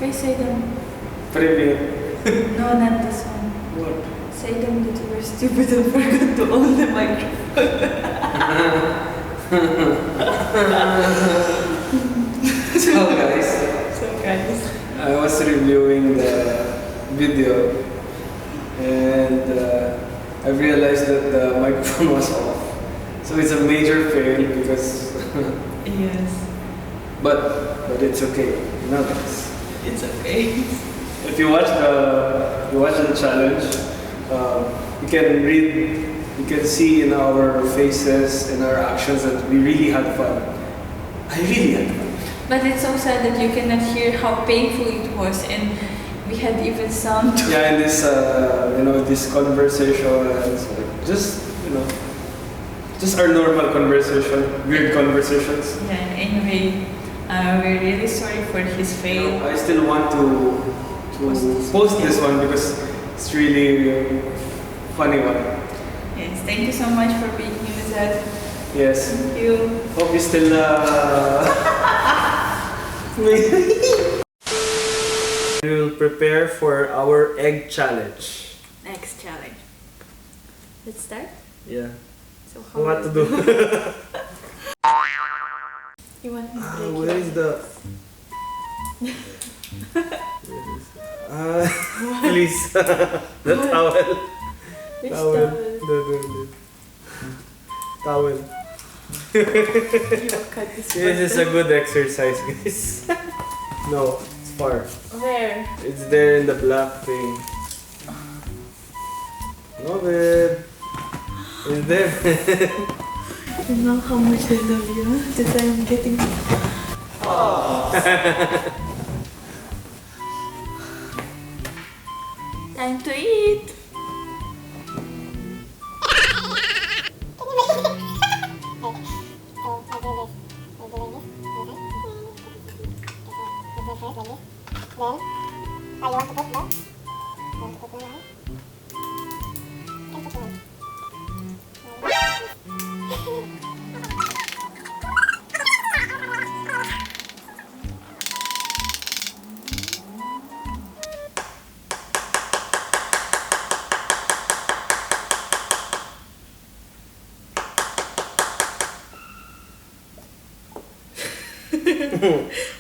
Okay, say them. Privet. No, not this one. What? Say them that you were stupid and forgot to own the microphone. So guys, I was reviewing the video and I realized that the microphone was off. So it's a major fail because Yes. but it's okay. You know, It's okay. if you watch the challenge, you can see in our faces and our actions that we really had fun. I really had fun. But it's so sad that you cannot hear how painful it was, and we had even sound. Yeah, in this this conversation, just just our normal conversation, weird conversations. Yeah. Anyway, we're really sorry for his fail. I still want to post this one because it's really funny one. Yes. Thank you so much for being here with us. Yes. Thank you. Hope you still We will prepare for our egg challenge. Next challenge. Let's start. Yeah. So What to do? You want to Where is the? Please, the towel. Which Towel. towel? The towel. You will cut this This is a good exercise, guys. No, it's far. Where? It's there in the black thing. No, babe. It's there. You know how much I love you. That I'm getting. Time to eat.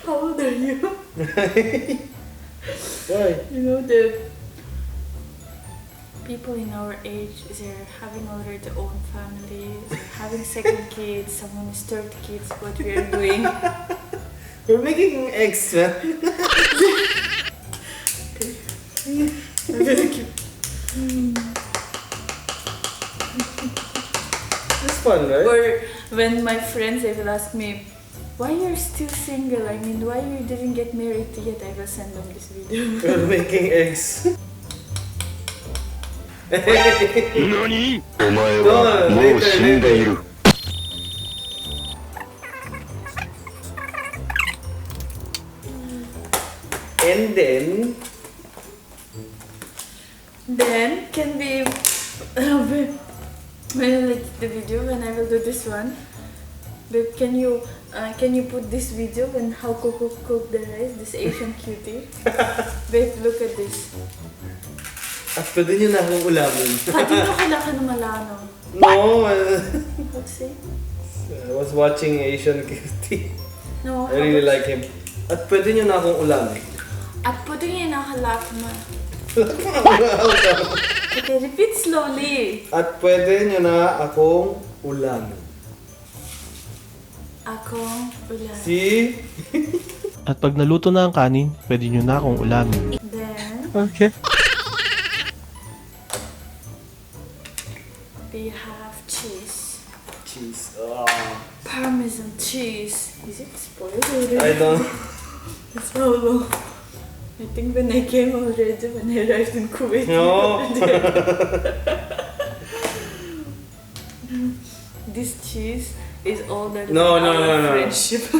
How old are you? Why? You know the people in our age, they're having already their own families, having second kids, someone is third kids, what we are doing. We're making eggs, man. I'm gonna keep. It's fun, right? Or when my friends, they will ask me, why you're still single? I mean, why you didn't get married yet? I will send them this video. We're making eggs. NANI?! お前はもう死んでいる。And then can we when I like the video, when I will do this one, babe, can you put this video when how Coco cook the rice, this Asian cutie? Babe, look at this. at pwede nyo na akong ulamin. Pati mo kailangan ng malano. No! Let's see. I was watching Asian Cutie. No. I really like him. At pwede nyo na akong ulamin. At pwede niya nakalap mo. Okay, repeat slowly. At pwede nyo na akong ulamin. Akong ulan. See? At pag naluto na ang kanin, pwede nyo na akong ulamin. Then, Okay. we have cheese. Cheese. Oh. Parmesan cheese. Is it spoiled already? I don't... It's how long? I think when I came already, when I arrived in Kuwait. No. This cheese is older than No, our friendship.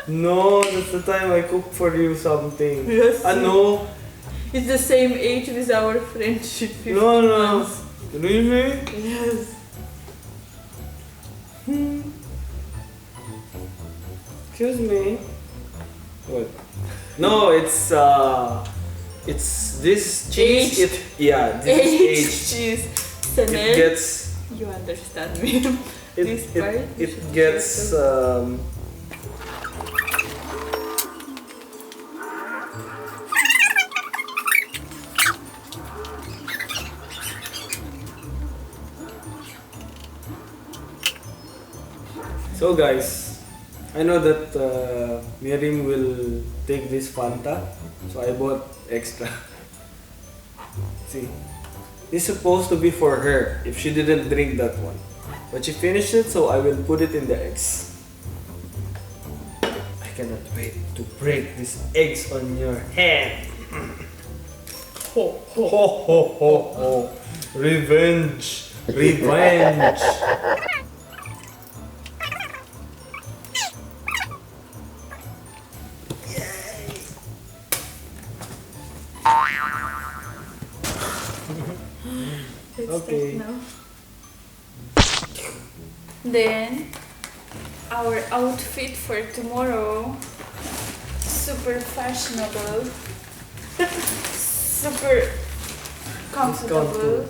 No, that's the time I cooked for you something. Yes. No. It's the same age with our friendship. 15 No. months. Really? Yes. Excuse me. What? No, it's this cheese. Aged. This is aged. cheese. It Sanel, gets you understand me. This part, you should it gets So guys, I know that Miriam will take this Fanta, so I bought extra. See, it's supposed to be for her if she didn't drink that one, but she finished it, so I will put it in the eggs. I cannot wait to break these eggs on your hand. Ho ho ho ho ho ho! Revenge, revenge. Let's Okay. start now. Then, our outfit for tomorrow, super fashionable, super comfortable.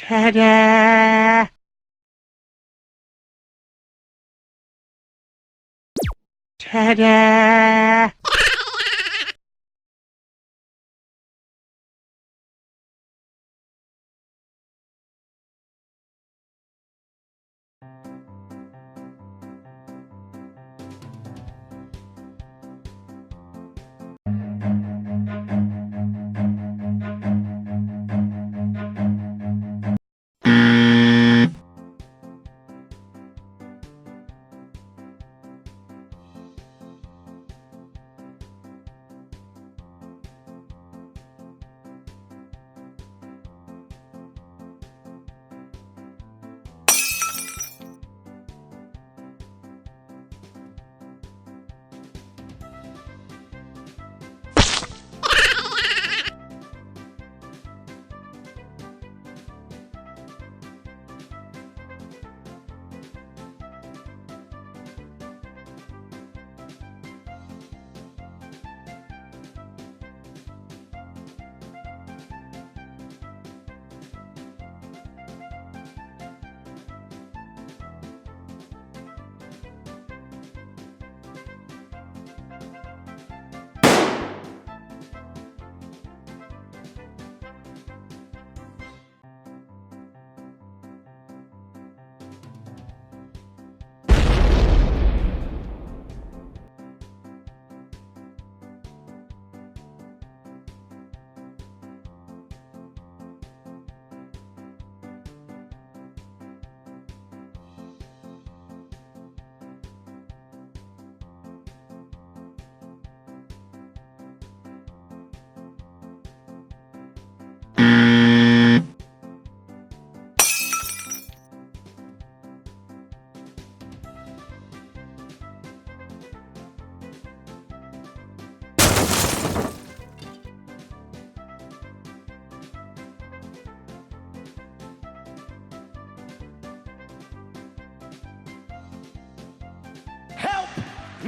Ta-da! Ta-da!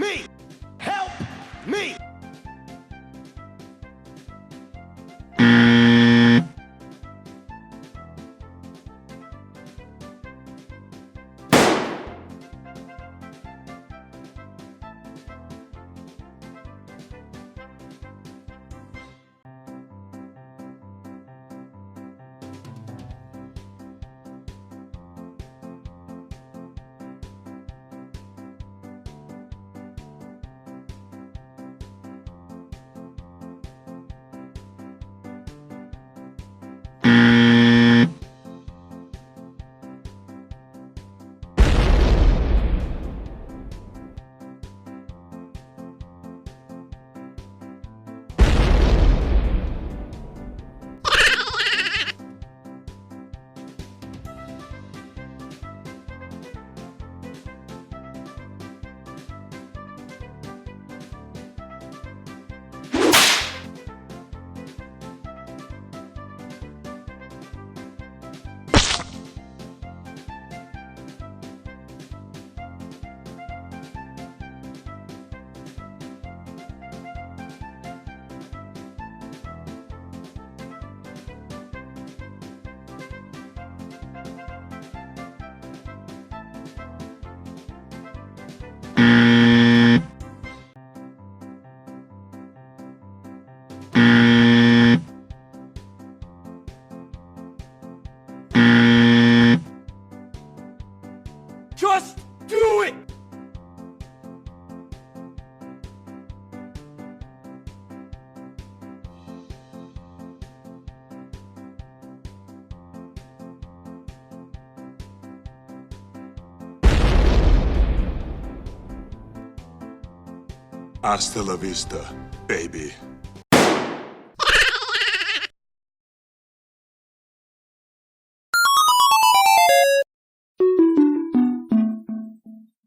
me! Help me! Just do it! Hasta la vista, baby.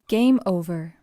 Game over.